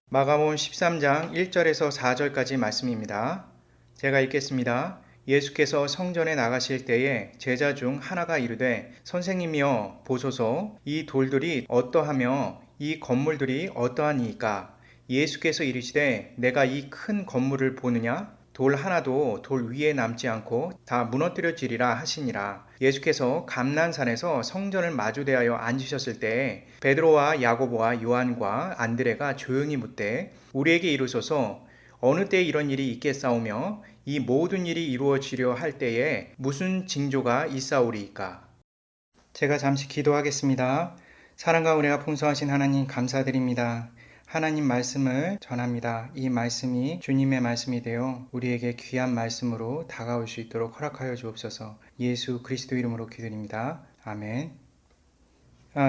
마가복음 13장 1절에서 4절까지 말씀입니다. 제가 읽겠습니다. 예수께서 성전에 나가실 때에 제자 중 하나가 이르되 선생님이여 보소서 이 돌들이 어떠하며 이 건물들이 어떠하니이까. 예수께서 이르시되 내가 이 큰 건물을 보느냐? 돌 하나도 돌 위에 남지 않고 다 무너뜨려지리라 하시니라. 예수께서 감난산에서 성전을 마주대하여 앉으셨을 때에 베드로와 야고보와 요한과 안드레가 조용히 묻되 우리에게 이르소서 어느 때에 이런 일이 있겠사오며 이 모든 일이 이루어지려 할 때에 무슨 징조가 있사오리이까. 제가 잠시 기도하겠습니다. 사랑과 은혜가 풍성하신 하나님 감사드립니다. 하나님 말씀을 전합니다. 이 말씀이 주님의 말씀이 되어 우리에게 귀한 말씀으로 다가올 수 있도록 허락하여 주옵소서. 예수 그리스도 이름으로 기도드립니다. 아멘.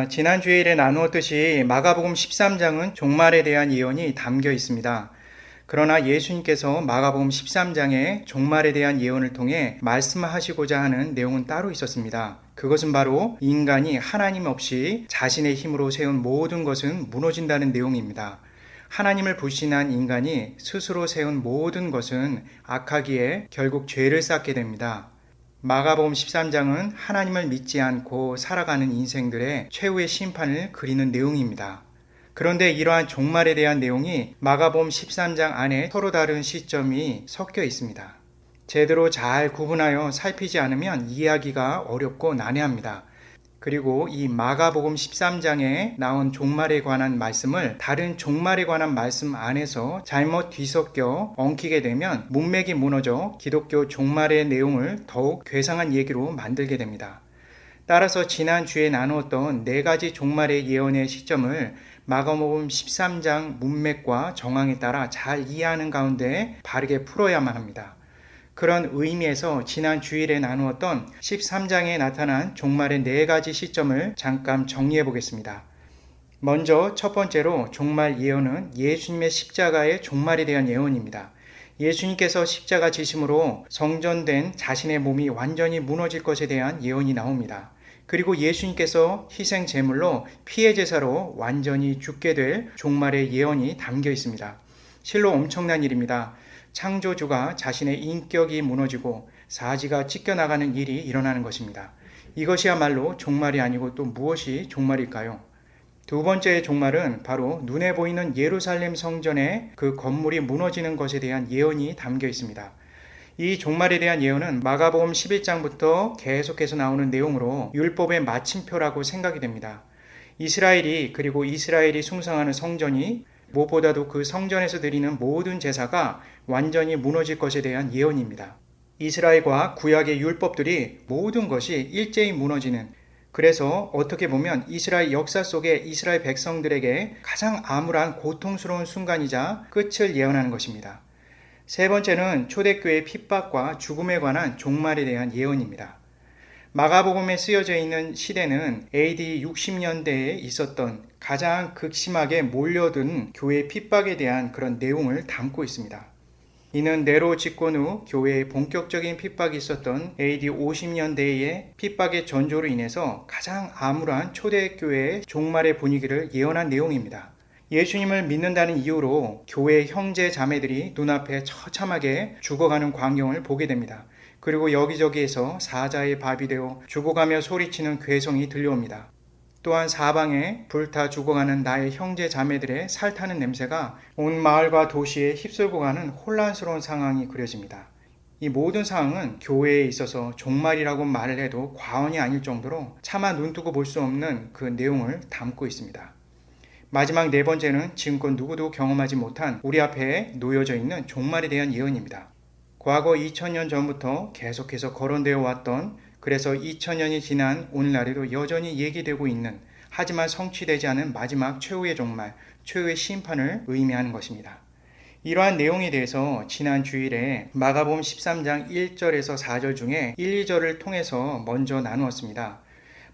지난 주일에 나누었듯이 마가복음 13장은 종말에 대한 예언이 담겨 있습니다. 그러나 예수님께서 마가복음 13장에 종말에 대한 예언을 통해 말씀하시고자 하는 내용은 따로 있었습니다. 그것은 바로 인간이 하나님 없이 자신의 힘으로 세운 모든 것은 무너진다는 내용입니다. 하나님을 불신한 인간이 스스로 세운 모든 것은 악하기에 결국 죄를 쌓게 됩니다. 마가복음 13장은 하나님을 믿지 않고 살아가는 인생들의 최후의 심판을 그리는 내용입니다. 그런데 이러한 종말에 대한 내용이 마가복음 13장 안에 서로 다른 시점이 섞여 있습니다. 제대로 잘 구분하여 살피지 않으면 이해하기가 어렵고 난해합니다. 그리고 이 마가복음 13장에 나온 종말에 관한 말씀을 다른 종말에 관한 말씀 안에서 잘못 뒤섞여 엉키게 되면 문맥이 무너져 기독교 종말의 내용을 더욱 괴상한 얘기로 만들게 됩니다. 따라서 지난주에 나누었던 네 가지 종말의 예언의 시점을 마가복음 13장 문맥과 정황에 따라 잘 이해하는 가운데 바르게 풀어야만 합니다. 그런 의미에서 지난 주일에 나누었던 13장에 나타난 종말의 네 가지 시점을 잠깐 정리해 보겠습니다. 먼저 첫 번째로 종말 예언은 예수님의 십자가의 종말에 대한 예언입니다. 예수님께서 십자가 지심으로 성전된 자신의 몸이 완전히 무너질 것에 대한 예언이 나옵니다. 그리고 예수님께서 희생 제물로 피해 제사로 완전히 죽게 될 종말의 예언이 담겨 있습니다. 실로 엄청난 일입니다. 창조주가 자신의 인격이 무너지고 사지가 찢겨나가는 일이 일어나는 것입니다. 이것이야말로 종말이 아니고 또 무엇이 종말일까요? 두 번째의 종말은 바로 눈에 보이는 예루살렘 성전의 그 건물이 무너지는 것에 대한 예언이 담겨 있습니다. 이 종말에 대한 예언은 마가복음 11장부터 계속해서 나오는 내용으로 율법의 마침표라고 생각이 됩니다. 이스라엘이 그리고 이스라엘이 숭상하는 성전이 무엇보다도 그 성전에서 드리는 모든 제사가 완전히 무너질 것에 대한 예언입니다. 이스라엘과 구약의 율법들이 모든 것이 일제히 무너지는, 그래서 어떻게 보면 이스라엘 역사 속에 이스라엘 백성들에게 가장 암울한 고통스러운 순간이자 끝을 예언하는 것입니다. 세 번째는 초대교회의 핍박과 죽음에 관한 종말에 대한 예언입니다. 마가복음에 쓰여져 있는 시대는 AD 60년대에 있었던 가장 극심하게 몰려든 교회의 핍박에 대한 그런 내용을 담고 있습니다. 이는 네로 집권 후 교회에 본격적인 핍박이 있었던 AD 50년대의 핍박의 전조로 인해서 가장 암울한 초대교회의 종말의 분위기를 예언한 내용입니다. 예수님을 믿는다는 이유로 교회의 형제 자매들이 눈앞에 처참하게 죽어가는 광경을 보게 됩니다. 그리고 여기저기에서 사자의 밥이 되어 죽어가며 소리치는 괴성이 들려옵니다. 또한 사방에 불타 죽어가는 나의 형제 자매들의 살타는 냄새가 온 마을과 도시에 휩쓸고 가는 혼란스러운 상황이 그려집니다. 이 모든 상황은 교회에 있어서 종말이라고 말을 해도 과언이 아닐 정도로 차마 눈뜨고 볼 수 없는 그 내용을 담고 있습니다. 마지막 네 번째는 지금껏 누구도 경험하지 못한 우리 앞에 놓여져 있는 종말에 대한 예언입니다. 과거 2000년 전부터 계속해서 거론되어 왔던, 그래서 2000년이 지난 오늘날에도 여전히 얘기되고 있는, 하지만 성취되지 않은 마지막 최후의 종말, 최후의 심판을 의미하는 것입니다. 이러한 내용에 대해서 지난 주일에 마가복음 13장 1절에서 4절 중에 1, 2절을 통해서 먼저 나누었습니다.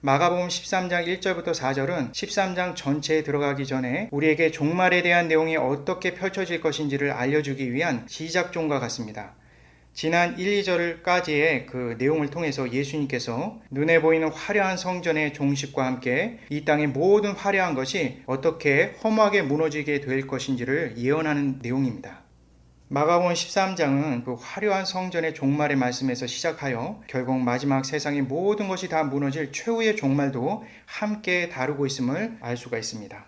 마가복음 13장 1절부터 4절은 13장 전체에 들어가기 전에 우리에게 종말에 대한 내용이 어떻게 펼쳐질 것인지를 알려주기 위한 시작종과 같습니다. 지난 1, 2절까지의 그 내용을 통해서 예수님께서 눈에 보이는 화려한 성전의 종식과 함께 이 땅의 모든 화려한 것이 어떻게 허무하게 무너지게 될 것인지를 예언하는 내용입니다. 마가복음 13장은 그 화려한 성전의 종말의 말씀에서 시작하여 결국 마지막 세상의 모든 것이 다 무너질 최후의 종말도 함께 다루고 있음을 알 수가 있습니다.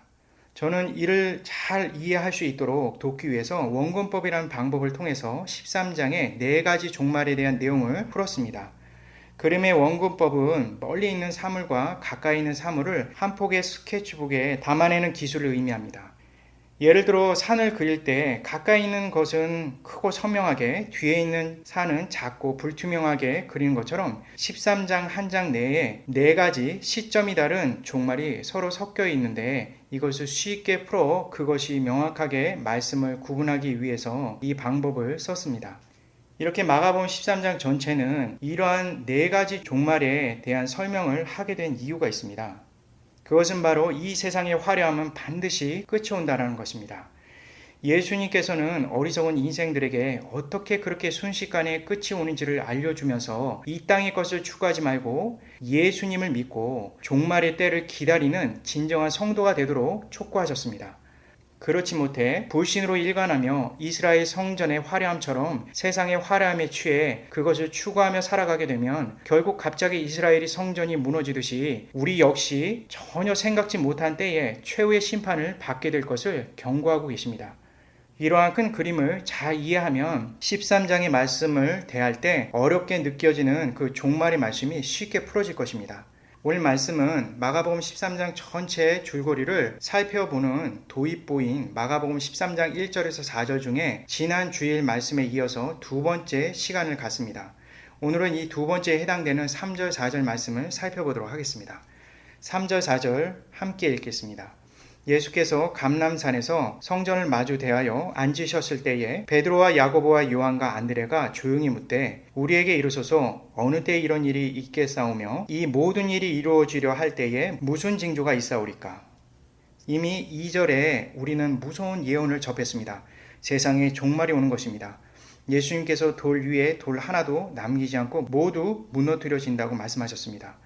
저는 이를 잘 이해할 수 있도록 돕기 위해서 원근법이라는 방법을 통해서 13장의 4가지 종말에 대한 내용을 풀었습니다. 그림의 원근법은 멀리 있는 사물과 가까이 있는 사물을 한 폭의 스케치북에 담아내는 기술을 의미합니다. 예를 들어 산을 그릴 때 가까이 있는 것은 크고 선명하게, 뒤에 있는 산은 작고 불투명하게 그리는 것처럼 13장 한 장 내에 4가지 시점이 다른 종말이 서로 섞여 있는데 이것을 쉽게 풀어 그것이 명확하게 말씀을 구분하기 위해서 이 방법을 썼습니다. 이렇게 마가복음 13장 전체는 이러한 4가지 종말에 대한 설명을 하게 된 이유가 있습니다. 그것은 바로 이 세상의 화려함은 반드시 끝이 온다는 것입니다. 예수님께서는 어리석은 인생들에게 어떻게 그렇게 순식간에 끝이 오는지를 알려주면서 이 땅의 것을 추구하지 말고 예수님을 믿고 종말의 때를 기다리는 진정한 성도가 되도록 촉구하셨습니다. 그렇지 못해 불신으로 일관하며 이스라엘 성전의 화려함처럼 세상의 화려함에 취해 그것을 추구하며 살아가게 되면 결국 갑자기 이스라엘이 성전이 무너지듯이 우리 역시 전혀 생각지 못한 때에 최후의 심판을 받게 될 것을 경고하고 계십니다. 이러한 큰 그림을 잘 이해하면 13장의 말씀을 대할 때 어렵게 느껴지는 그 종말의 말씀이 쉽게 풀어질 것입니다. 오늘 말씀은 마가복음 13장 전체의 줄거리를 살펴보는 도입부인 마가복음 13장 1절에서 4절 중에 지난 주일 말씀에 이어서 두 번째 시간을 갖습니다. 오늘은 이 두 번째에 해당되는 3절 4절 말씀을 살펴보도록 하겠습니다. 3절 4절 함께 읽겠습니다. 예수께서 감람산에서 성전을 마주 대하여 앉으셨을 때에 베드로와 야고보와 요한과 안드레가 조용히 묻되 우리에게 이르소서 어느 때 이런 일이 있겠사오며 이 모든 일이 이루어지려 할 때에 무슨 징조가 있사오리까? 이미 2절에 우리는 무서운 예언을 접했습니다. 세상에 종말이 오는 것입니다. 예수님께서 돌 위에 돌 하나도 남기지 않고 모두 무너뜨려진다고 말씀하셨습니다.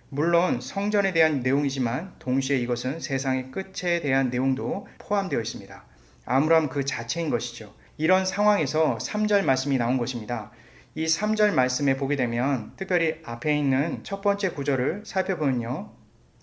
물론 성전에 대한 내용이지만 동시에 이것은 세상의 끝에 대한 내용도 포함되어 있습니다. 암울함 그 자체인 것이죠. 이런 상황에서 3절 말씀이 나온 것입니다. 이 3절 말씀에 보게 되면 특별히 앞에 있는 첫 번째 구절을 살펴보면요.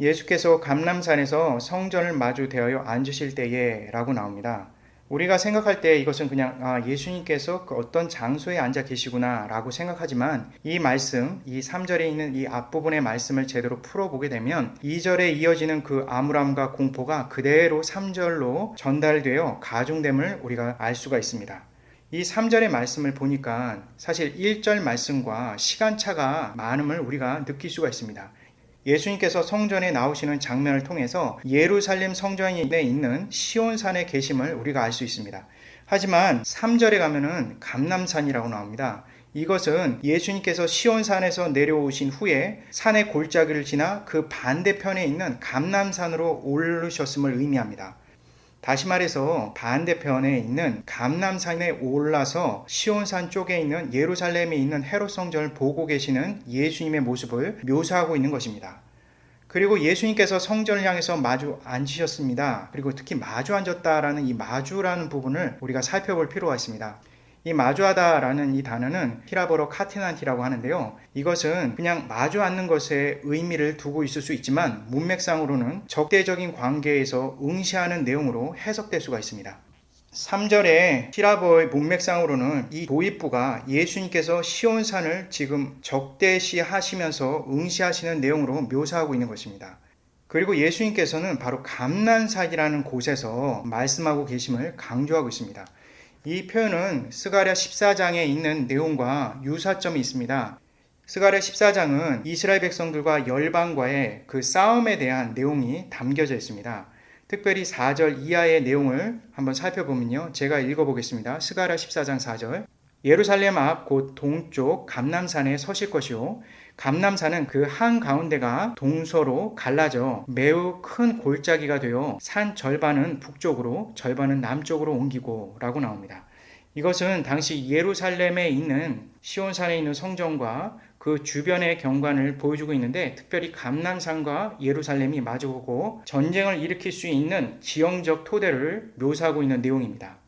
예수께서 감람산에서 성전을 마주 대하여 앉으실 때에 라고 나옵니다. 우리가 생각할 때 이것은 그냥 예수님께서 그 어떤 장소에 앉아 계시구나 라고 생각하지만 이 말씀, 이 3절에 있는 이 앞부분의 말씀을 제대로 풀어보게 되면 2절에 이어지는 그 암울함과 공포가 그대로 3절로 전달되어 가중됨을 우리가 알 수가 있습니다. 이 3절의 말씀을 보니까 사실 1절 말씀과 시간차가 많음을 우리가 느낄 수가 있습니다. 예수님께서 성전에 나오시는 장면을 통해서 예루살렘 성전에 있는 시온산에 계심을 우리가 알 수 있습니다. 하지만 3절에 가면은 감람산이라고 나옵니다. 이것은 예수님께서 시온산에서 내려오신 후에 산의 골짜기를 지나 그 반대편에 있는 감람산으로 오르셨음을 의미합니다. 다시 말해서 반대편에 있는 감람산에 올라서 시온산 쪽에 있는 예루살렘에 있는 헤롯 성전을 보고 계시는 예수님의 모습을 묘사하고 있는 것입니다. 그리고 예수님께서 성전을 향해서 마주 앉으셨습니다. 그리고 특히 마주 앉았다라는 이 마주라는 부분을 우리가 살펴볼 필요가 있습니다. 이 마주하다라는 이 단어는 히라보로 카테난티라고 하는데요. 이것은 그냥 마주 앉는 것에 의미를 두고 있을 수 있지만 문맥상으로는 적대적인 관계에서 응시하는 내용으로 해석될 수가 있습니다. 3절의 히라보의 문맥상으로는 이 도입부가 예수님께서 시온산을 지금 적대시하시면서 응시하시는 내용으로 묘사하고 있는 것입니다. 그리고 예수님께서는 바로 감람산이라는 곳에서 말씀하고 계심을 강조하고 있습니다. 이 표현은 스가랴 14장에 있는 내용과 유사점이 있습니다. 스가랴 14장은 이스라엘 백성들과 열방과의 그 싸움에 대한 내용이 담겨져 있습니다. 특별히 4절 이하의 내용을 한번 살펴보면요. 제가 읽어보겠습니다. 스가랴 14장 4절 예루살렘 앞 곧 동쪽 감람산에 서실 것이요 감람산은 그 한가운데가 동서로 갈라져 매우 큰 골짜기가 되어 산 절반은 북쪽으로 절반은 남쪽으로 옮기고 라고 나옵니다. 이것은 당시 예루살렘에 있는 시온산에 있는 성전과 그 주변의 경관을 보여주고 있는데, 특별히 감난산과 예루살렘이 마주보고 전쟁을 일으킬 수 있는 지형적 토대를 묘사하고 있는 내용입니다.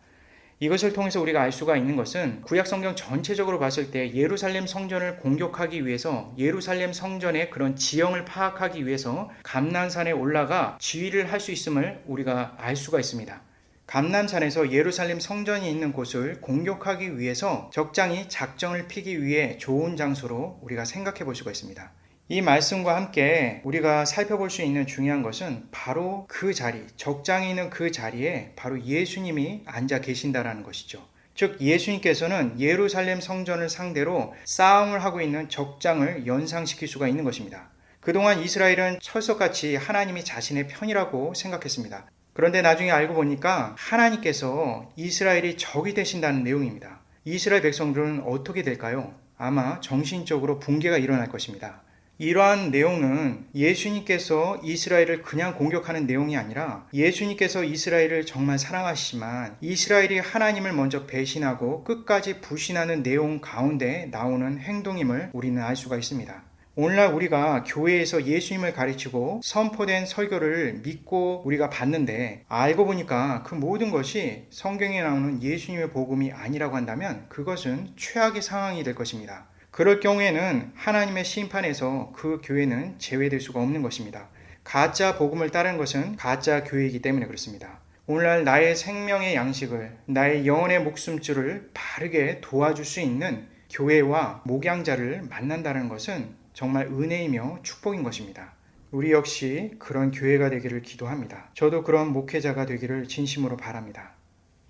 이것을 통해서 우리가 알 수가 있는 것은 구약 성경 전체적으로 봤을 때 예루살렘 성전을 공격하기 위해서, 예루살렘 성전의 그런 지형을 파악하기 위해서 감난산에 올라가 지휘를 할 수 있음을 우리가 알 수가 있습니다. 감난산에서 예루살렘 성전이 있는 곳을 공격하기 위해서 적장이 작정을 피기 위해 좋은 장소로 우리가 생각해 볼 수가 있습니다. 이 말씀과 함께 우리가 살펴볼 수 있는 중요한 것은 바로 그 자리, 적장이 있는 그 자리에 바로 예수님이 앉아 계신다라는 것이죠. 즉 예수님께서는 예루살렘 성전을 상대로 싸움을 하고 있는 적장을 연상시킬 수가 있는 것입니다. 그동안 이스라엘은 철석같이 하나님이 자신의 편이라고 생각했습니다. 그런데 나중에 알고 보니까 하나님께서 이스라엘이 적이 되신다는 내용입니다. 이스라엘 백성들은 어떻게 될까요? 아마 정신적으로 붕괴가 일어날 것입니다. 이러한 내용은 예수님께서 이스라엘을 그냥 공격하는 내용이 아니라, 예수님께서 이스라엘을 정말 사랑하시지만 이스라엘이 하나님을 먼저 배신하고 끝까지 불신하는 내용 가운데 나오는 행동임을 우리는 알 수가 있습니다. 오늘날 우리가 교회에서 예수님을 가르치고 선포된 설교를 믿고 우리가 봤는데, 알고 보니까 그 모든 것이 성경에 나오는 예수님의 복음이 아니라고 한다면 그것은 최악의 상황이 될 것입니다. 그럴 경우에는 하나님의 심판에서 그 교회는 제외될 수가 없는 것입니다. 가짜 복음을 따르는 것은 가짜 교회이기 때문에 그렇습니다. 오늘날 나의 생명의 양식을, 나의 영혼의 목숨줄을 바르게 도와줄 수 있는 교회와 목양자를 만난다는 것은 정말 은혜이며 축복인 것입니다. 우리 역시 그런 교회가 되기를 기도합니다. 저도 그런 목회자가 되기를 진심으로 바랍니다.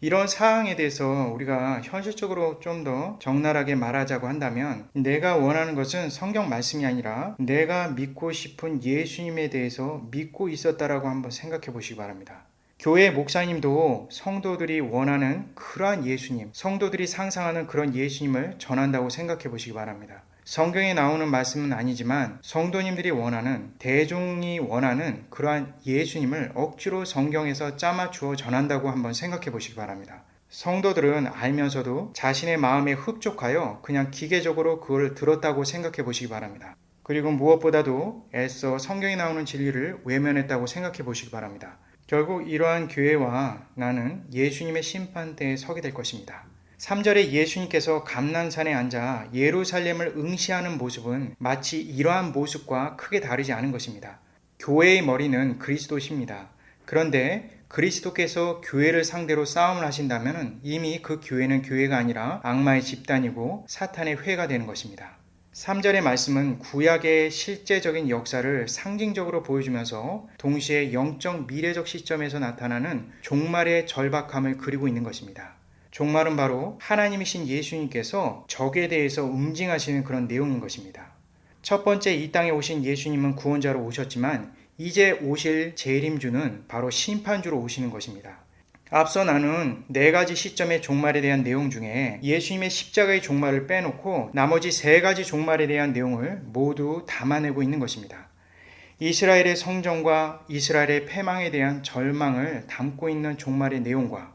이런 사항에 대해서 우리가 현실적으로 좀 더 적나라하게 말하자고 한다면, 내가 원하는 것은 성경 말씀이 아니라 내가 믿고 싶은 예수님에 대해서 믿고 있었다라고 한번 생각해 보시기 바랍니다. 교회 목사님도 성도들이 원하는 그러한 예수님, 성도들이 상상하는 그런 예수님을 전한다고 생각해 보시기 바랍니다. 성경에 나오는 말씀은 아니지만 성도님들이 원하는, 대중이 원하는 그러한 예수님을 억지로 성경에서 짜맞추어 전한다고 한번 생각해 보시기 바랍니다. 성도들은 알면서도 자신의 마음에 흡족하여 그냥 기계적으로 그걸 들었다고 생각해 보시기 바랍니다. 그리고 무엇보다도 애써 성경에 나오는 진리를 외면했다고 생각해 보시기 바랍니다. 결국 이러한 교회와 나는 예수님의 심판대에 서게 될 것입니다. 3절에 예수님께서 감난산에 앉아 예루살렘을 응시하는 모습은 마치 이러한 모습과 크게 다르지 않은 것입니다. 교회의 머리는 그리스도십니다. 그런데 그리스도께서 교회를 상대로 싸움을 하신다면 이미 그 교회는 교회가 아니라 악마의 집단이고 사탄의 회가 되는 것입니다. 3절의 말씀은 구약의 실제적인 역사를 상징적으로 보여주면서 동시에 영적 미래적 시점에서 나타나는 종말의 절박함을 그리고 있는 것입니다. 종말은 바로 하나님이신 예수님께서 적에 대해서 응징하시는 그런 내용인 것입니다. 첫 번째 이 땅에 오신 예수님은 구원자로 오셨지만 이제 오실 재림주는 바로 심판주로 오시는 것입니다. 앞서 나눈 4가지 시점의 종말에 대한 내용 중에 예수님의 십자가의 종말을 빼놓고 나머지 3가지 종말에 대한 내용을 모두 담아내고 있는 것입니다. 이스라엘의 성전과 이스라엘의 패망에 대한 절망을 담고 있는 종말의 내용과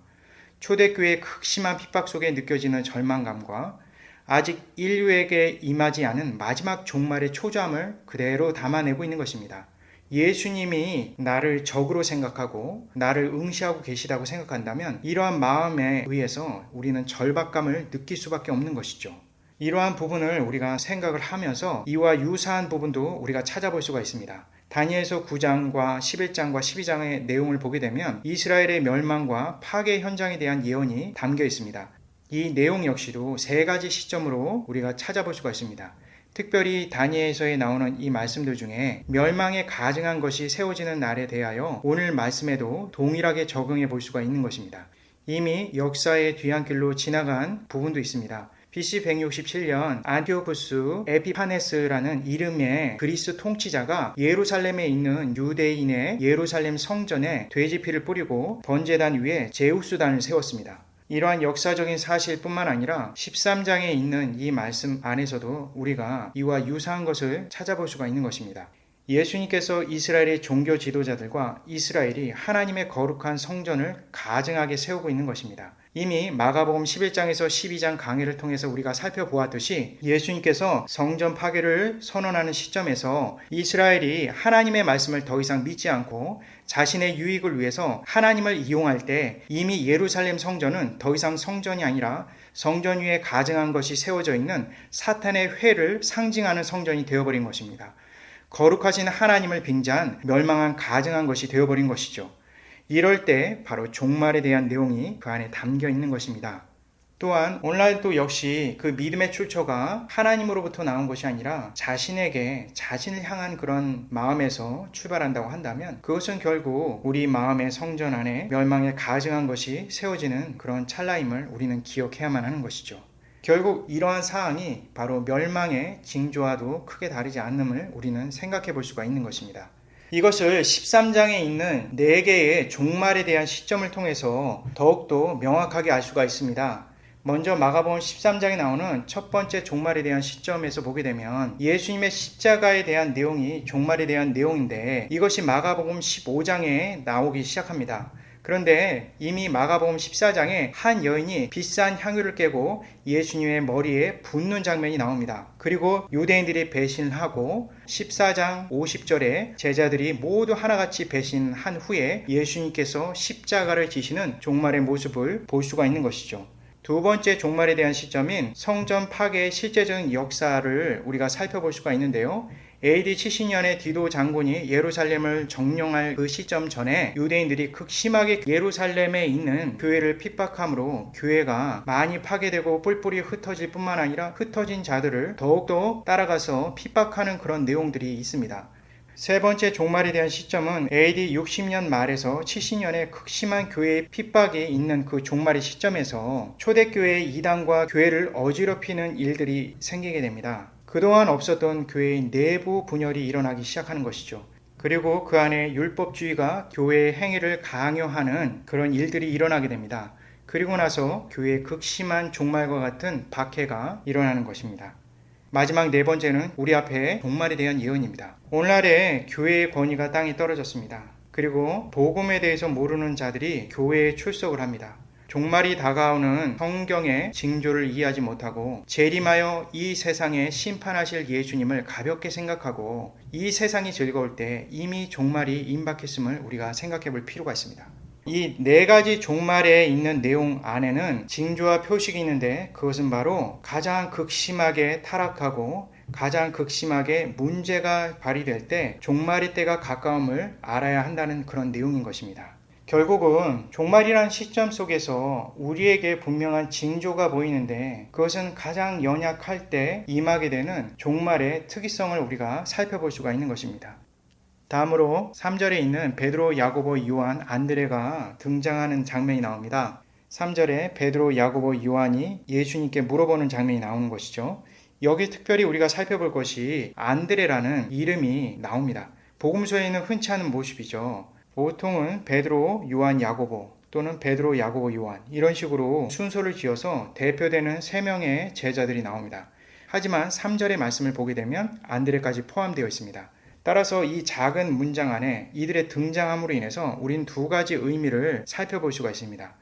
초대교회의 극심한 핍박 속에 느껴지는 절망감과 아직 인류에게 임하지 않은 마지막 종말의 초조함을 그대로 담아내고 있는 것입니다. 예수님이 나를 적으로 생각하고 나를 응시하고 계시다고 생각한다면 이러한 마음에 의해서 우리는 절박감을 느낄 수밖에 없는 것이죠. 이러한 부분을 우리가 생각을 하면서 이와 유사한 부분도 우리가 찾아볼 수가 있습니다. 다니엘서 9장과 11장과 12장의 내용을 보게 되면 이스라엘의 멸망과 파괴 현장에 대한 예언이 담겨 있습니다. 이 내용 역시도 3가지 시점으로 우리가 찾아볼 수가 있습니다. 특별히 다니엘서에 나오는 이 말씀들 중에 멸망에 가증한 것이 세워지는 날에 대하여 오늘 말씀에도 동일하게 적용해 볼 수가 있는 것입니다. 이미 역사의 뒤안길로 지나간 부분도 있습니다. BC 167년 안티오쿠스 에피파네스라는 이름의 그리스 통치자가 예루살렘에 있는 유대인의 예루살렘 성전에 돼지피를 뿌리고 번제단 위에 제우스단을 세웠습니다. 이러한 역사적인 사실뿐만 아니라 13장에 있는 이 말씀 안에서도 우리가 이와 유사한 것을 찾아볼 수가 있는 것입니다. 예수님께서 이스라엘의 종교 지도자들과 이스라엘이 하나님의 거룩한 성전을 가증하게 세우고 있는 것입니다. 이미 마가복음 11장에서 12장 강해를 통해서 우리가 살펴보았듯이 예수님께서 성전 파괴를 선언하는 시점에서 이스라엘이 하나님의 말씀을 더 이상 믿지 않고 자신의 유익을 위해서 하나님을 이용할 때 이미 예루살렘 성전은 더 이상 성전이 아니라 성전 위에 가증한 것이 세워져 있는 사탄의 회를 상징하는 성전이 되어버린 것입니다. 거룩하신 하나님을 빙자한 멸망한 가증한 것이 되어버린 것이죠. 이럴 때 바로 종말에 대한 내용이 그 안에 담겨 있는 것입니다. 또한 오늘날도 역시 그 믿음의 출처가 하나님으로부터 나온 것이 아니라 자신을 향한 그런 마음에서 출발한다고 한다면 그것은 결국 우리 마음의 성전 안에 멸망에 가증한 것이 세워지는 그런 찰나임을 우리는 기억해야만 하는 것이죠. 결국 이러한 사항이 바로 멸망의 징조와도 크게 다르지 않음을 우리는 생각해 볼 수가 있는 것입니다. 이것을 13장에 있는 4개의 종말에 대한 시점을 통해서 더욱더 명확하게 알 수가 있습니다. 먼저 마가복음 13장에 나오는 첫 번째 종말에 대한 시점에서 보게 되면 예수님의 십자가에 대한 내용이 종말에 대한 내용인데 이것이 마가복음 15장에 나오기 시작합니다. 그런데 이미 마가복음 14장에 한 여인이 비싼 향유를 깨고 예수님의 머리에 붓는 장면이 나옵니다. 그리고 유대인들이 배신을 하고 14장 50절에 제자들이 모두 하나같이 배신한 후에 예수님께서 십자가를 지시는 종말의 모습을 볼 수가 있는 것이죠. 두 번째 종말에 대한 시점인 성전 파괴의 실제적인 역사를 우리가 살펴볼 수가 있는데요. AD 70년에 디도 장군이 예루살렘을 점령할 그 시점 전에 유대인들이 극심하게 예루살렘에 있는 교회를 핍박함으로 교회가 많이 파괴되고 뿔뿔이 흩어질 뿐만 아니라 흩어진 자들을 더욱더 따라가서 핍박하는 그런 내용들이 있습니다. 세 번째 종말에 대한 시점은 AD 60년 말에서 70년에 극심한 교회의 핍박이 있는 그 종말의 시점에서 초대교회의 이단과 교회를 어지럽히는 일들이 생기게 됩니다. 그동안 없었던 교회의 내부 분열이 일어나기 시작하는 것이죠. 그리고 그 안에 율법주의가 교회의 행위를 강요하는 그런 일들이 일어나게 됩니다. 그리고 나서 교회의 극심한 종말과 같은 박해가 일어나는 것입니다. 마지막 네 번째는 우리 앞에 종말에 대한 예언입니다. 오늘날에 교회의 권위가 땅에 떨어졌습니다. 그리고 복음에 대해서 모르는 자들이 교회에 출석을 합니다. 종말이 다가오는 성경의 징조를 이해하지 못하고 재림하여 이 세상에 심판하실 예수님을 가볍게 생각하고 이 세상이 즐거울 때 이미 종말이 임박했음을 우리가 생각해 볼 필요가 있습니다. 이 4가지 종말에 있는 내용 안에는 징조와 표식이 있는데 그것은 바로 가장 극심하게 타락하고 가장 극심하게 문제가 발휘될 때 종말의 때가 가까움을 알아야 한다는 그런 내용인 것입니다. 결국은 종말이라는 시점 속에서 우리에게 분명한 징조가 보이는데 그것은 가장 연약할 때 임하게 되는 종말의 특이성을 우리가 살펴볼 수가 있는 것입니다. 다음으로 3절에 있는 베드로, 야고보, 요한, 안드레가 등장하는 장면이 나옵니다. 3절에 베드로, 야고보, 요한이 예수님께 물어보는 장면이 나오는 것이죠. 여기 특별히 우리가 살펴볼 것이 안드레라는 이름이 나옵니다. 복음서에는 흔치 않은 모습이죠. 보통은 베드로, 요한, 야고보 또는 베드로, 야고보, 요한 이런 식으로 순서를 지어서 대표되는 3명의 제자들이 나옵니다. 하지만 3절의 말씀을 보게 되면 안드레까지 포함되어 있습니다. 따라서 이 작은 문장 안에 이들의 등장함으로 인해서 우린 2가지 의미를 살펴볼 수가 있습니다.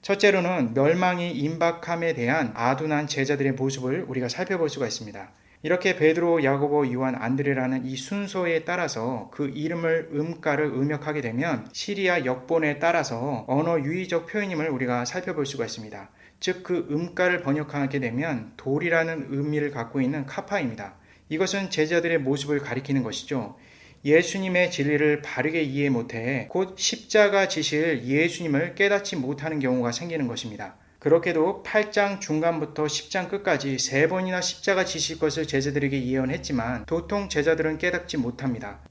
첫째로는 멸망이 임박함에 대한 아둔한 제자들의 모습을 우리가 살펴볼 수가 있습니다. 이렇게 베드로, 야고보, 요한, 안드레라는 이 순서에 따라서 그 이름을 음가를 음역하게 되면 시리아 역본에 따라서 언어 유의적 표현임을 우리가 살펴볼 수가 있습니다. 즉 그 음가를 번역하게 되면 돌이라는 의미를 갖고 있는 카파입니다. 이것은 제자들의 모습을 가리키는 것이죠. 예수님의 진리를 바르게 이해 못해 곧 십자가 지실 예수님을 깨닫지 못하는 경우가 생기는 것입니다. 그렇게도 8장 중간부터 10장 끝까지 3번이나 십자가 지실 것을 제자들에게 예언했지만 도통 제자들은 깨닫지 못합니다.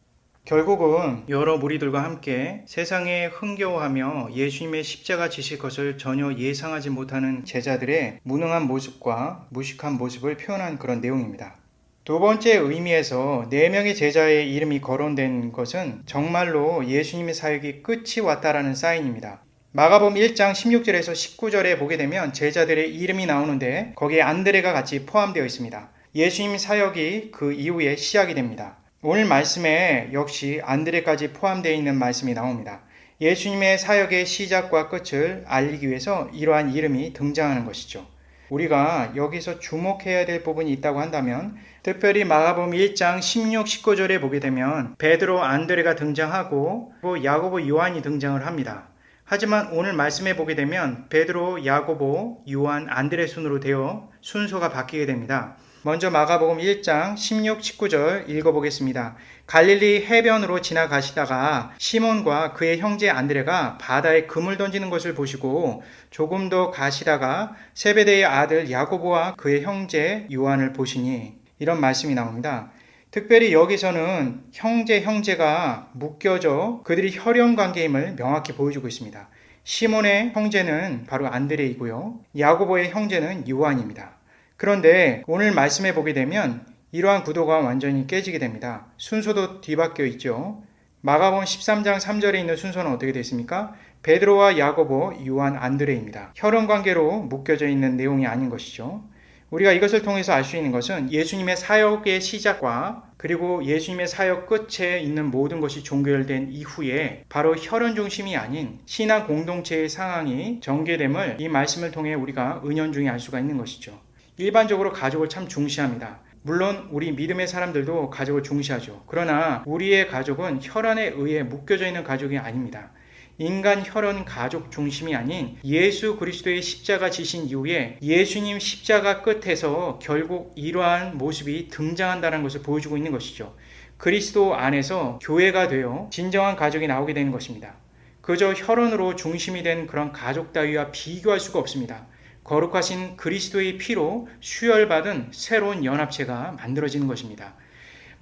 결국은 여러 무리들과 함께 세상에 흥겨워하며 예수님의 십자가 지실 것을 전혀 예상하지 못하는 제자들의 무능한 모습과 무식한 모습을 표현한 그런 내용입니다. 두 번째 의미에서 4명의 제자의 이름이 거론된 것은 정말로 예수님의 사역이 끝이 왔다라는 사인입니다. 마가복음 1장 16절에서 19절에 보게 되면 제자들의 이름이 나오는데 거기에 안드레가 같이 포함되어 있습니다. 예수님 사역이 그 이후에 시작이 됩니다. 오늘 말씀에 역시 안드레까지 포함되어 있는 말씀이 나옵니다. 예수님의 사역의 시작과 끝을 알리기 위해서 이러한 이름이 등장하는 것이죠. 우리가 여기서 주목해야 될 부분이 있다고 한다면 특별히 마가복음 1장 16, 19절에 보게 되면 베드로, 안드레가 등장하고 또 야고보, 요한이 등장을 합니다. 하지만 오늘 말씀에 보게 되면 베드로, 야고보, 요한, 안드레 순으로 되어 순서가 바뀌게 됩니다. 먼저 마가복음 1장 16, 19절 읽어보겠습니다. 갈릴리 해변으로 지나가시다가 시몬과 그의 형제 안드레가 바다에 금을 던지는 것을 보시고 조금 더 가시다가 세베대의 아들 야고보와 그의 형제 요한을 보시니, 이런 말씀이 나옵니다. 특별히 여기서는 형제가 묶여져 그들이 혈연관계임을 명확히 보여주고 있습니다. 시몬의 형제는 바로 안드레이고요. 야고보의 형제는 요한입니다. 그런데 오늘 말씀에 보게 되면 이러한 구도가 완전히 깨지게 됩니다. 순서도 뒤바뀌어 있죠. 마가복음 13장 3절에 있는 순서는 어떻게 되어 있습니까? 베드로와 야고보, 요한, 안드레입니다. 혈연관계로 묶여져 있는 내용이 아닌 것이죠. 우리가 이것을 통해서 알 수 있는 것은 예수님의 사역의 시작과 그리고 예수님의 사역 끝에 있는 모든 것이 종결된 이후에 바로 혈연 중심이 아닌 신앙 공동체의 상황이 전개됨을 이 말씀을 통해 우리가 은연중에 알 수가 있는 것이죠. 일반적으로 가족을 참 중시합니다. 물론 우리 믿음의 사람들도 가족을 중시하죠. 그러나 우리의 가족은 혈연에 의해 묶여져 있는 가족이 아닙니다. 인간 혈연 가족 중심이 아닌 예수 그리스도의 십자가 지신 이후에 예수님 십자가 끝에서 결국 이러한 모습이 등장한다는 것을 보여주고 있는 것이죠. 그리스도 안에서 교회가 되어 진정한 가족이 나오게 되는 것입니다. 그저 혈연으로 중심이 된 그런 가족 따위와 비교할 수가 없습니다. 거룩하신 그리스도의 피로 수혈받은 새로운 연합체가 만들어지는 것입니다.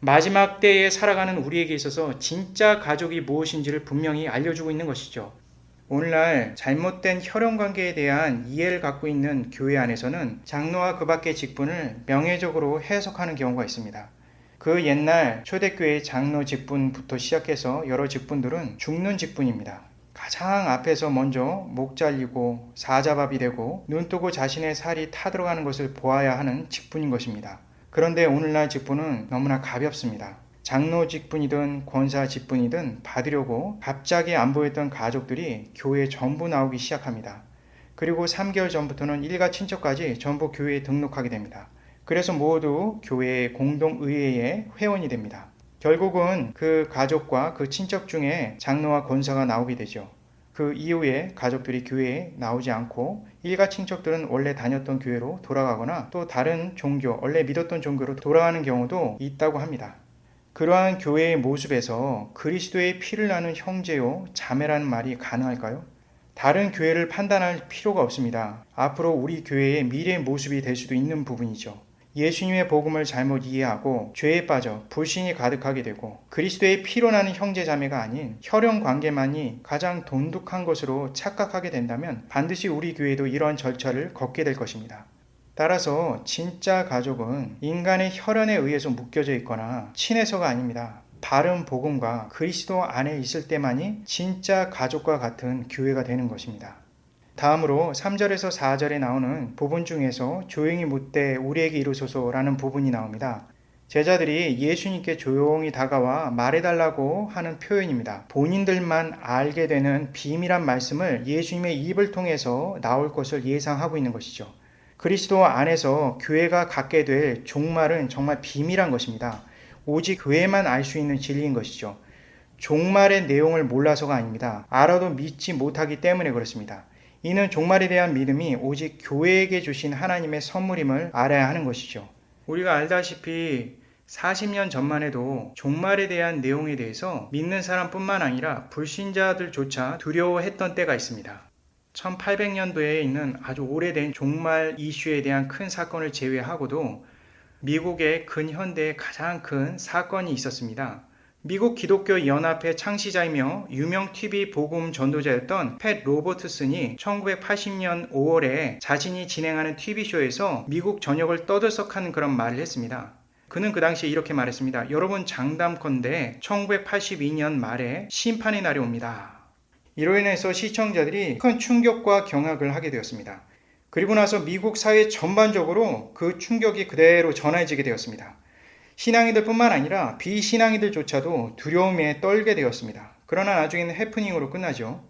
마지막 때에 살아가는 우리에게 있어서 진짜 가족이 무엇인지를 분명히 알려주고 있는 것이죠. 오늘날 잘못된 혈연관계에 대한 이해를 갖고 있는 교회 안에서는 장로와 그 밖의 직분을 명예적으로 해석하는 경우가 있습니다. 그 옛날 초대교회 장로 직분부터 시작해서 여러 직분들은 죽는 직분입니다. 가장 앞에서 먼저 목 잘리고 사자밥이 되고 눈 뜨고 자신의 살이 타들어가는 것을 보아야 하는 직분인 것입니다. 그런데 오늘날 직분은 너무나 가볍습니다. 장로 직분이든 권사 직분이든 받으려고 갑자기 안 보였던 가족들이 교회에 전부 나오기 시작합니다. 그리고 3개월 전부터는 일가 친척까지 전부 교회에 등록하게 됩니다. 그래서 모두 교회의 공동의회의 회원이 됩니다. 결국은 그 가족과 그 친척 중에 장로와 권사가 나오게 되죠. 그 이후에 가족들이 교회에 나오지 않고 일가 친척들은 원래 다녔던 교회로 돌아가거나 또 다른 종교, 원래 믿었던 종교로 돌아가는 경우도 있다고 합니다. 그러한 교회의 모습에서 그리스도의 피를 나는 형제요 자매라는 말이 가능할까요? 다른 교회를 판단할 필요가 없습니다. 앞으로 우리 교회의 미래의 모습이 될 수도 있는 부분이죠. 예수님의 복음을 잘못 이해하고 죄에 빠져 불신이 가득하게 되고 그리스도의 피로 나는 형제 자매가 아닌 혈연 관계만이 가장 돈독한 것으로 착각하게 된다면 반드시 우리 교회도 이러한 절차를 걷게 될 것입니다. 따라서 진짜 가족은 인간의 혈연에 의해서 묶여져 있거나 친해서가 아닙니다. 바른 복음과 그리스도 안에 있을 때만이 진짜 가족과 같은 교회가 되는 것입니다. 다음으로 3절에서 4절에 나오는 부분 중에서 조용히 묻되 우리에게 이루소서라는 부분이 나옵니다. 제자들이 예수님께 조용히 다가와 말해달라고 하는 표현입니다. 본인들만 알게 되는 비밀한 말씀을 예수님의 입을 통해서 나올 것을 예상하고 있는 것이죠. 그리스도 안에서 교회가 갖게 될 종말은 정말 비밀한 것입니다. 오직 교회만 알 수 있는 진리인 것이죠. 종말의 내용을 몰라서가 아닙니다. 알아도 믿지 못하기 때문에 그렇습니다. 이는 종말에 대한 믿음이 오직 교회에게 주신 하나님의 선물임을 알아야 하는 것이죠. 우리가 알다시피 40년 전만 해도 종말에 대한 내용에 대해서 믿는 사람뿐만 아니라 불신자들조차 두려워했던 때가 있습니다. 1800년도에 있는 아주 오래된 종말 이슈에 대한 큰 사건을 제외하고도 미국의 근현대에 가장 큰 사건이 있었습니다. 미국 기독교 연합회 창시자이며 유명 TV 복음 전도자였던 팻 로버트슨이 1980년 5월에 자신이 진행하는 TV쇼에서 미국 전역을 떠들썩하는 그런 말을 했습니다. 그는 그 당시에 이렇게 말했습니다. 여러분 장담컨대 1982년 말에 심판의 날이 옵니다. 이로 인해서 시청자들이 큰 충격과 경악을 하게 되었습니다. 그리고 나서 미국 사회 전반적으로 그 충격이 그대로 전해지게 되었습니다. 신앙인들 뿐만 아니라 비신앙인들조차도 두려움에 떨게 되었습니다. 그러나 나중에는 해프닝으로 끝나죠.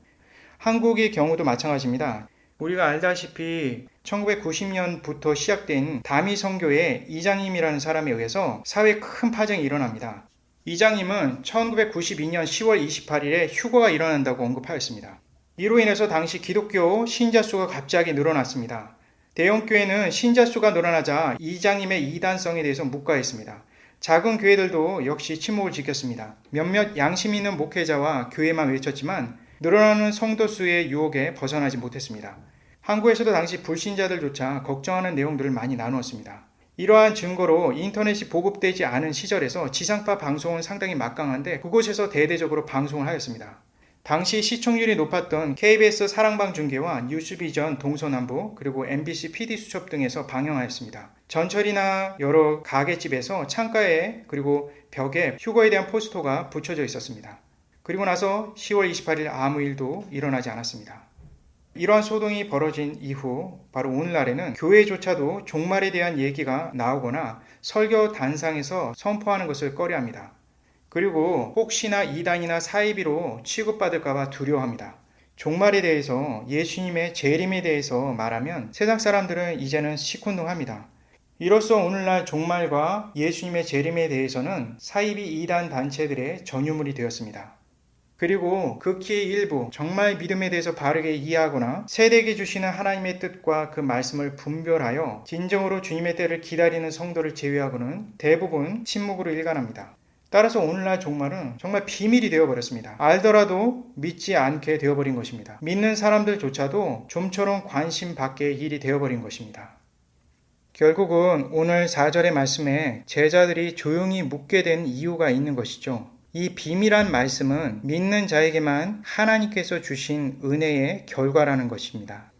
한국의 경우도 마찬가지입니다. 우리가 알다시피 1990년부터 시작된 다미 선교의 이장님이라는 사람에 의해서 사회에 큰 파장이 일어납니다. 이장님은 1992년 10월 28일에 휴거가 일어난다고 언급하였습니다. 이로 인해서 당시 기독교 신자 수가 갑자기 늘어났습니다. 대형교회는 신자 수가 늘어나자 이장님의 이단성에 대해서 묵과했습니다. 작은 교회들도 역시 침묵을 지켰습니다. 몇몇 양심 있는 목회자와 교회만 외쳤지만 늘어나는 성도 수의 유혹에 벗어나지 못했습니다. 한국에서도 당시 불신자들조차 걱정하는 내용들을 많이 나누었습니다. 이러한 증거로 인터넷이 보급되지 않은 시절에서 지상파 방송은 상당히 막강한데 그곳에서 대대적으로 방송을 하였습니다. 당시 시청률이 높았던 KBS 사랑방 중계와 뉴스비전 동서남북 그리고 MBC PD수첩 등에서 방영하였습니다. 전철이나 여러 가게집에서 창가에 그리고 벽에 휴거에 대한 포스터가 붙여져 있었습니다. 그리고 나서 10월 28일 아무 일도 일어나지 않았습니다. 이러한 소동이 벌어진 이후 바로 오늘날에는 교회조차도 종말에 대한 얘기가 나오거나 설교 단상에서 선포하는 것을 꺼려합니다. 그리고 혹시나 이단이나 사이비로 취급받을까봐 두려워합니다. 종말에 대해서 예수님의 재림에 대해서 말하면 세상 사람들은 이제는 시큰둥합니다. 이로써 오늘날 종말과 예수님의 재림에 대해서는 사이비 이단 단체들의 전유물이 되었습니다. 그리고 극히 일부 정말 믿음에 대해서 바르게 이해하거나 세대에게 주시는 하나님의 뜻과 그 말씀을 분별하여 진정으로 주님의 때를 기다리는 성도를 제외하고는 대부분 침묵으로 일관합니다. 따라서 오늘날 종말은 정말 비밀이 되어버렸습니다. 알더라도 믿지 않게 되어버린 것입니다. 믿는 사람들조차도 좀처럼 관심 밖의 일이 되어버린 것입니다. 결국은 오늘 4절의 말씀에 제자들이 조용히 묵게 된 이유가 있는 것이죠. 이 비밀한 말씀은 믿는 자에게만 하나님께서 주신 은혜의 결과라는 것입니다.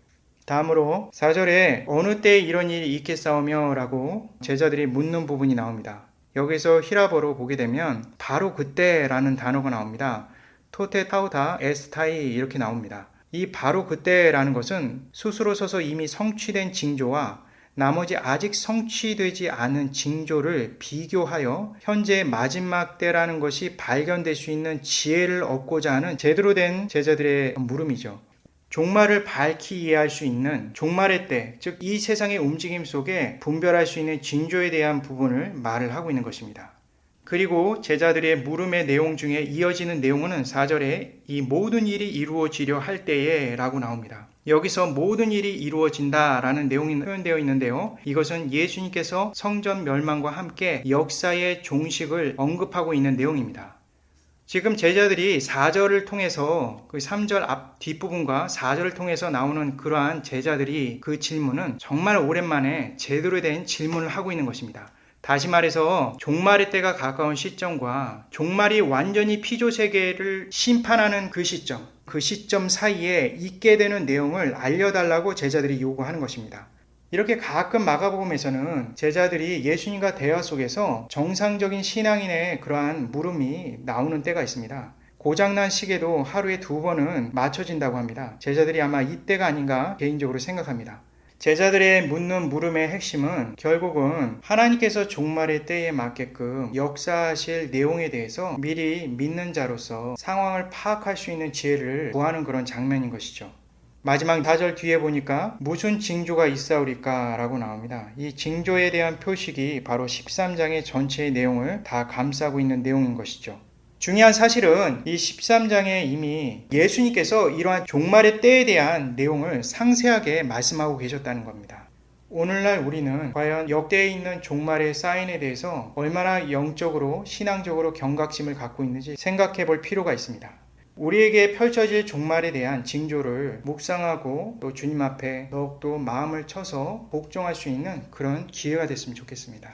다음으로 4절에 어느 때에 이런 일이 있겠사오며 라고 제자들이 묻는 부분이 나옵니다. 여기서 히라버로 보게 되면 바로 그때라는 단어가 나옵니다. 토테 타우다 에스타이 이렇게 나옵니다. 이 바로 그때라는 것은 스스로 서서 이미 성취된 징조와 나머지 아직 성취되지 않은 징조를 비교하여 현재의 마지막 때라는 것이 발견될 수 있는 지혜를 얻고자 하는 제대로 된 제자들의 물음이죠. 종말을 밝히 이해할 수 있는 종말의 때, 즉 이 세상의 움직임 속에 분별할 수 있는 징조에 대한 부분을 말을 하고 있는 것입니다. 그리고 제자들의 물음의 내용 중에 이어지는 내용은 4절에 이 모든 일이 이루어지려 할 때에 라고 나옵니다. 여기서 모든 일이 이루어진다 라는 내용이 표현되어 있는데요. 이것은 예수님께서 성전 멸망과 함께 역사의 종식을 언급하고 있는 내용입니다. 지금 제자들이 4절을 통해서 그 3절 앞 뒷부분과 4절을 통해서 나오는 그러한 제자들이 그 질문은 정말 오랜만에 제대로 된 질문을 하고 있는 것입니다. 다시 말해서 종말의 때가 가까운 시점과 종말이 완전히 피조세계를 심판하는 그 시점 사이에 있게 되는 내용을 알려달라고 제자들이 요구하는 것입니다. 이렇게 가끔 마가복음에서는 제자들이 예수님과 대화 속에서 정상적인 신앙인의 그러한 물음이 나오는 때가 있습니다. 고장난 시계도 하루에 2번은 맞춰진다고 합니다. 제자들이 아마 이때가 아닌가 개인적으로 생각합니다. 제자들의 묻는 물음의 핵심은 결국은 하나님께서 종말의 때에 맞게끔 역사하실 내용에 대해서 미리 믿는 자로서 상황을 파악할 수 있는 지혜를 구하는 그런 장면인 것이죠. 마지막 4절 뒤에 보니까 무슨 징조가 있사오리까 라고 나옵니다. 이 징조에 대한 표식이 바로 13장의 전체의 내용을 다 감싸고 있는 내용인 것이죠. 중요한 사실은 이 13장에 이미 예수님께서 이러한 종말의 때에 대한 내용을 상세하게 말씀하고 계셨다는 겁니다. 오늘날 우리는 과연 역대에 있는 종말의 사인에 대해서 얼마나 영적으로 신앙적으로 경각심을 갖고 있는지 생각해 볼 필요가 있습니다. 우리에게 펼쳐질 종말에 대한 징조를 묵상하고 또 주님 앞에 더욱더 마음을 쳐서 복종할 수 있는 그런 기회가 됐으면 좋겠습니다.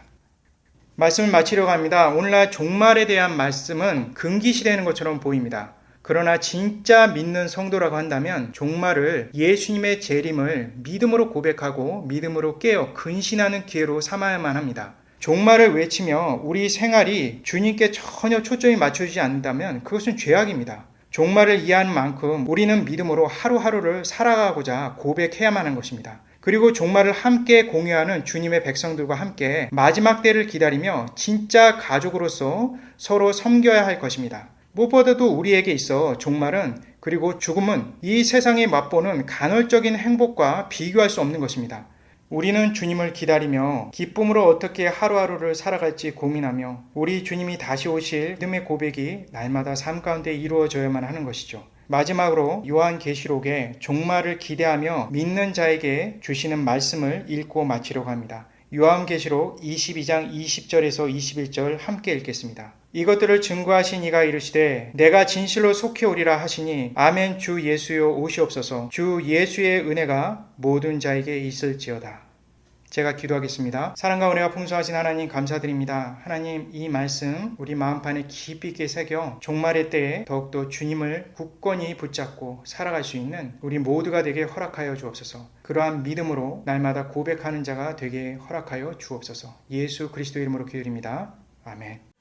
말씀을 마치려고 합니다. 오늘날 종말에 대한 말씀은 금기시되는 것처럼 보입니다. 그러나 진짜 믿는 성도라고 한다면 종말을 예수님의 재림을 믿음으로 고백하고 믿음으로 깨어 근신하는 기회로 삼아야만 합니다. 종말을 외치며 우리 생활이 주님께 전혀 초점이 맞춰지지 않는다면 그것은 죄악입니다. 종말을 이해하는 만큼 우리는 믿음으로 하루하루를 살아가고자 고백해야만 하는 것입니다. 그리고 종말을 함께 공유하는 주님의 백성들과 함께 마지막 때를 기다리며 진짜 가족으로서 서로 섬겨야 할 것입니다. 무엇보다도 우리에게 있어 종말은 그리고 죽음은 이 세상에 맛보는 간헐적인 행복과 비교할 수 없는 것입니다. 우리는 주님을 기다리며 기쁨으로 어떻게 하루하루를 살아갈지 고민하며 우리 주님이 다시 오실 믿음의 고백이 날마다 삶 가운데 이루어져야만 하는 것이죠. 마지막으로 요한계시록의 종말을 기대하며 믿는 자에게 주시는 말씀을 읽고 마치려고 합니다. 요한계시록 22장 20절에서 21절 함께 읽겠습니다. 이것들을 증거하신 이가 이르시되 내가 진실로 속히 오리라 하시니 아멘. 주 예수여 오시옵소서. 주 예수의 은혜가 모든 자에게 있을지어다. 제가 기도하겠습니다. 사랑과 은혜가 풍성하신 하나님 감사드립니다. 하나님, 이 말씀 우리 마음판에 깊이 있게 새겨 종말의 때에 더욱더 주님을 굳건히 붙잡고 살아갈 수 있는 우리 모두가 되게 허락하여 주옵소서. 그러한 믿음으로 날마다 고백하는 자가 되게 허락하여 주옵소서. 예수 그리스도 이름으로 기도드립니다. 아멘.